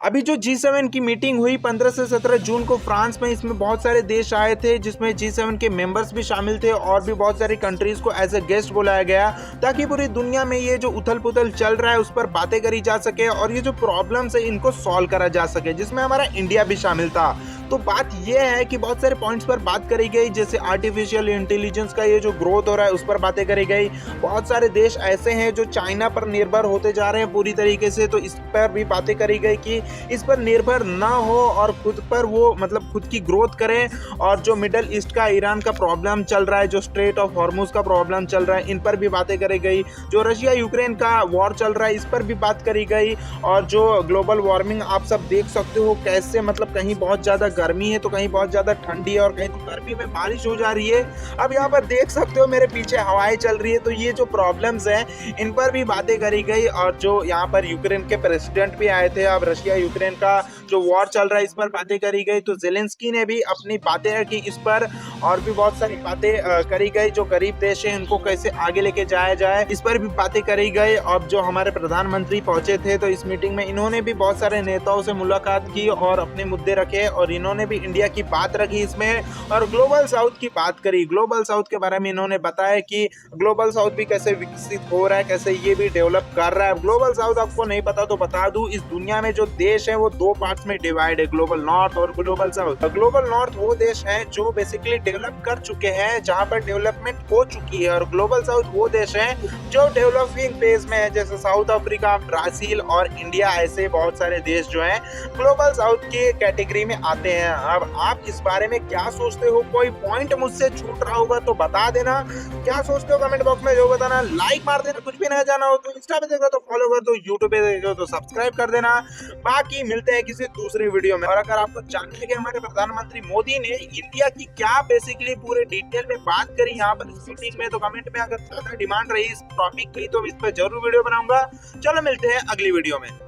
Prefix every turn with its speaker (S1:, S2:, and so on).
S1: अभी जो G7 की मीटिंग हुई 15 से 17 जून को फ्रांस में, इसमें बहुत सारे देश आए थे, जिसमें G7 के मेंबर्स भी शामिल थे और भी बहुत सारी कंट्रीज को एज ए गेस्ट बुलाया गया, ताकि पूरी दुनिया में ये जो उथल पुथल चल रहा है उस पर बातें करी जा सके और ये जो प्रॉब्लम्स है इनको सॉल्व करा जा सके, जिसमें हमारा इंडिया भी शामिल था। तो बात यह है कि बहुत सारे पॉइंट्स पर बात करी गई, जैसे आर्टिफिशियल इंटेलिजेंस का ये जो ग्रोथ हो रहा है उस पर बातें करी गई। बहुत सारे देश ऐसे हैं जो चाइना पर निर्भर होते जा रहे हैं पूरी तरीके से, तो इस पर भी बातें करी गई कि इस पर निर्भर ना हो और खुद पर वो मतलब खुद की ग्रोथ करें। और जो मिडल ईस्ट का ईरान का प्रॉब्लम चल रहा है, जो स्ट्रेट ऑफ हॉर्मुज का प्रॉब्लम चल रहा है, इन पर भी बातें करी गई। जो रशिया यूक्रेन का वॉर चल रहा है इस पर भी बात करी गई। और जो ग्लोबल वार्मिंग आप सब देख सकते हो कैसे, मतलब कहीं बहुत ज़्यादा गर्मी है तो कहीं बहुत ज़्यादा ठंडी है और कहीं तो गर्मी में बारिश हो जा रही है। अब यहाँ पर देख सकते हो मेरे पीछे हवाएं चल रही है, तो ये जो प्रॉब्लम्स हैं इन पर भी बातें करी गई। और जो यहाँ पर यूक्रेन के प्रेसिडेंट भी आए थे, अब रशिया यूक्रेन का जो वॉर चल रहा है इस पर बातें करी गई, तो जेलेंस्की ने भी अपनी बातें रखी इस पर। और भी बहुत सारी बातें करी गई, जो गरीब देश है इनको कैसे आगे लेके जाया जाए इस पर भी बातें करी गई। अब जो हमारे प्रधानमंत्री पहुंचे थे तो इस मीटिंग में इन्होंने भी बहुत सारे नेताओं से मुलाकात की और अपने मुद्दे रखे, और इन्होंने भी इंडिया की बात रखी इसमें और ग्लोबल साउथ की बात करी। ग्लोबल साउथ के बारे में इन्होंने बताया कि ग्लोबल साउथ भी कैसे विकसित हो रहा है, कैसे ये भी डेवलप कर रहा है। ग्लोबल साउथ आपको नहीं पता तो बता दूं, इस दुनिया में जो देश है वो दो पार्ट्स में डिवाइड है, ग्लोबल नॉर्थ और ग्लोबल साउथ। ग्लोबल नॉर्थ वो देश है जो बेसिकली डेवलप कर चुके हैं, जहां पर डेवलपमेंट हो चुकी है, और ग्लोबल साउथ वो देश है जो डेवलपिंग फेज में है, जैसे साउथ अफ्रीका, ब्राजील और इंडिया। ऐसे बहुत सारे देश जो हैं ग्लोबल साउथ की कैटेगरी में आते हैं। अब आप इस बारे में क्या सोचते हो? कोई पॉइंट मुझसे छूट रहा होगा तो बता देना। क्या सोचते हो कमेंट बॉक्स में जो बताना। लाइक मार देना, कुछ भी ना जाना हो तो इंस्टा पे देखो तो फॉलो कर दो, यूट्यूब पे देखो तो सब्सक्राइब कर देना। बाकी मिलते हैं किसी दूसरी वीडियो में। और अगर आपको जानना है कि हमारे प्रधानमंत्री मोदी ने इंडिया की क्या बेसिकली पूरे डिटेल में बात करी यहाँ पर इस मीटिंग में, तो कमेंट में अगर ज्यादा डिमांड रही इस टॉपिक की तो इस पर जरूर वीडियो बनाऊंगा। चलो मिलते हैं अगली वीडियो में।